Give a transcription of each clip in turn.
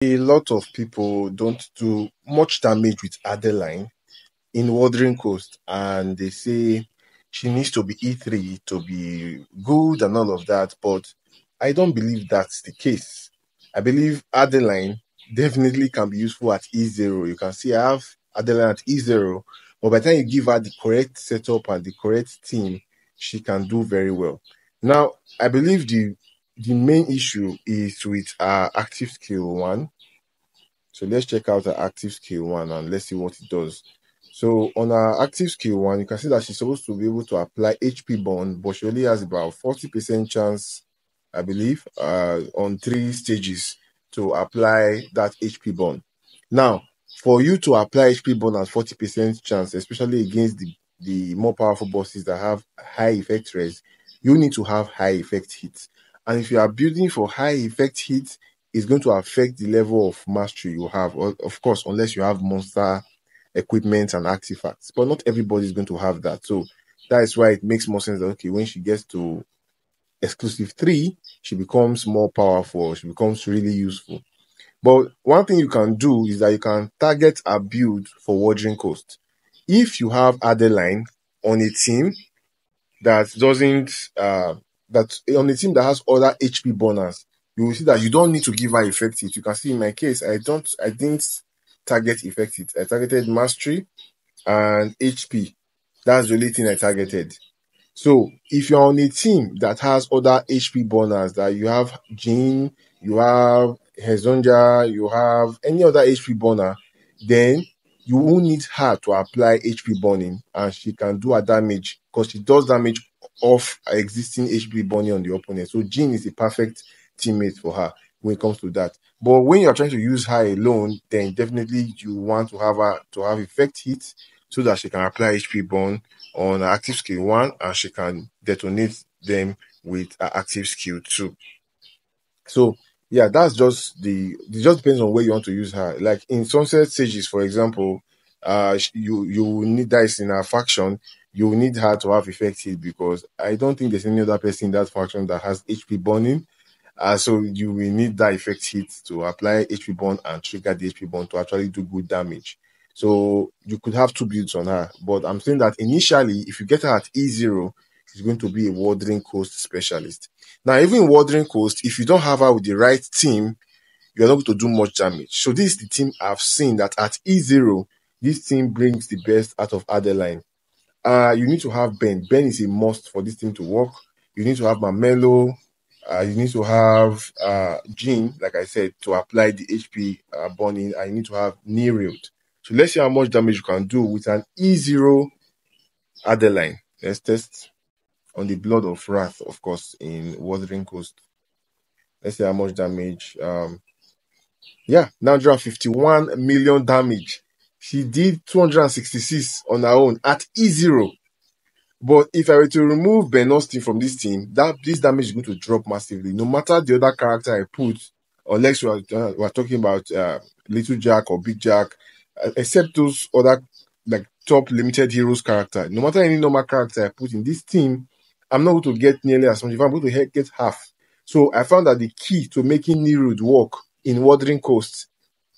A lot of people don't do much damage with Adeline in Wuthering Coast, and they say she needs to be E3 to be good and all of that. But I don't believe that's the case. I believe Adeline definitely can be useful at E0. You can see I have Adeline at E0, but by the time you give her the correct setup and the correct team, she can do very well. Now, I believe the main issue is with our active skill one. So let's check out our active skill one and let's see what it does. So on our active skill one, you can see that she's supposed to be able to apply HP bond, but she only has about 40% chance, I believe, on 3 stages to apply that HP bond. Now, for you to apply HP bond at 40% chance, especially against the more powerful bosses that have high effect res, you need to have high effect hits. And if you are building for high effect hits, it's going to affect the level of mastery you have, of course, unless you have monster equipment and artifacts. But not everybody is going to have that. So that is why it makes more sense that, okay, when she gets to exclusive 3, she becomes more powerful. She becomes really useful. But one thing you can do is that you can target a build for Wuthering Coast. If you have Adeline on a team that doesn't, that on a team that has other HP bonus, you will see that you don't need to give her effect hit. You can see in my case, I didn't target effect hit. I targeted mastery and HP. That's the only thing I targeted. So if you're on a team that has other HP bonus, that you have Jean, you have Hezonja, you have any other HP burner, then you won't need her to apply HP burning, and she can do a damage because she does damage off existing HP burning on the opponent. So Jean is a perfect teammate for her when it comes to that. But when you're trying to use her alone, then definitely you want to have her to have effect hits so that she can apply HP burn on active skill 1 and she can detonate them with active skill 2. So yeah, that's just it just depends on where you want to use her. Like in Sunset Sages, for example, you will need that is in a faction, you will need her to have effect hit because I don't think there's any other person in that faction that has HP burning. So you will need that effect hit to apply HP burn and trigger the HP burn to actually do good damage. So you could have 2 builds on her, but I'm saying that initially, if you get her at E0, she's going to be a Wuthering Coast specialist. Now, even Wuthering Coast, if you don't have her with the right team, you're not going to do much damage. So this is the team I've seen that at E0, this team brings the best out of Adeline. You need to have Ben. Ben is a must for this team to work. You need to have Mamelo. You need to have Jean, like I said, to apply the HP burning. And you need to have Nereid. So let's see how much damage you can do with an E0 Adeline. Let's test on the Blood of Wrath, of course, in Wuthering Coast. Let's see how much damage. Yeah, 951 million damage. She did 266 on her own at E0. But if I were to remove Ben Austin from this team, this damage is going to drop massively. No matter the other character I put, unless we're talking about Little Jack or Big Jack, except those other like top limited heroes character. No matter any normal character I put in this team, I'm not going to get nearly as much. If I'm going to get half. So I found that the key to making Nereid work in Wuthering Coast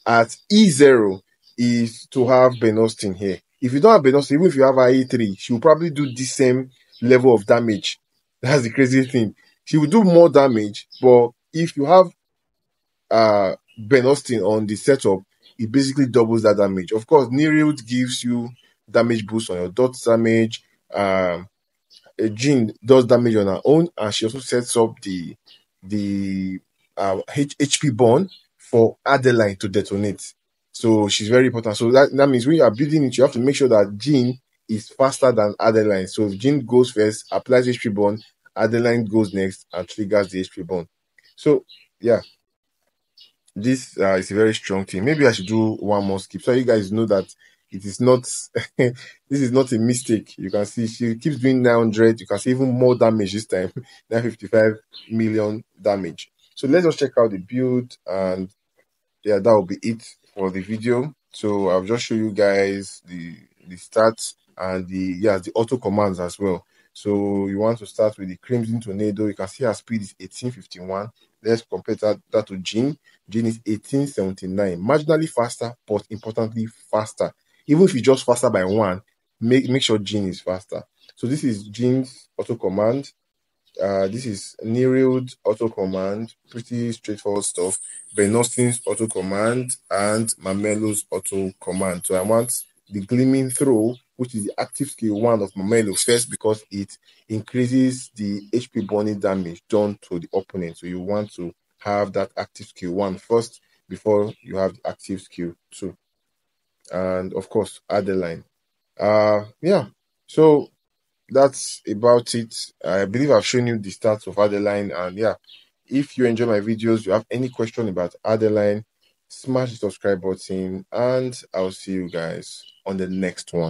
at E0 is to have Ben Austin here. If you don't have Ben Austin, even if you have her E3, she will probably do the same level of damage. That's the crazy thing. She will do more damage, but if you have Ben Austin on the setup, it basically doubles that damage. Of course, Nereid gives you damage boost on your dot damage. Jean does damage on her own, and she also sets up the HP burn for Adeline to detonate. So she's very important. So that means when you are building it, you have to make sure that Jean is faster than Adeline. So if Jean goes first, applies HP burn, Adeline goes next and triggers the HP burn. So yeah, this is a very strong team. Maybe I should do one more skip so you guys know that it is not this is not a mistake. You can see she keeps doing 900. You can see even more damage this time, 955 million damage. So let's just check out the build, and yeah, that will be it for the video. So I'll just show you guys the stats and the auto commands as well. So you want to start with the Crimson Tornado. You can see her speed is 1851. Let's compare that to Jean. Jean is 1879. Marginally faster, but importantly faster. Even if you just faster by one, make sure Jean is faster. So this is Jean's auto command. This is Nereid's auto command, pretty straightforward stuff. Ben Austin's auto command and Mamelo's auto command. So I want the gleaming throw, which is the active skill 1 of Mamelo first, because it increases the HP burning damage done to the opponent. So you want to have that active skill 1 first before you have the active skill 2. And of course, Adeline. Yeah. So that's about it. I believe I've shown you the stats of Adeline, and yeah, if you enjoy my videos, you have any question about Adeline, smash the subscribe button, and I'll see you guys on the next one.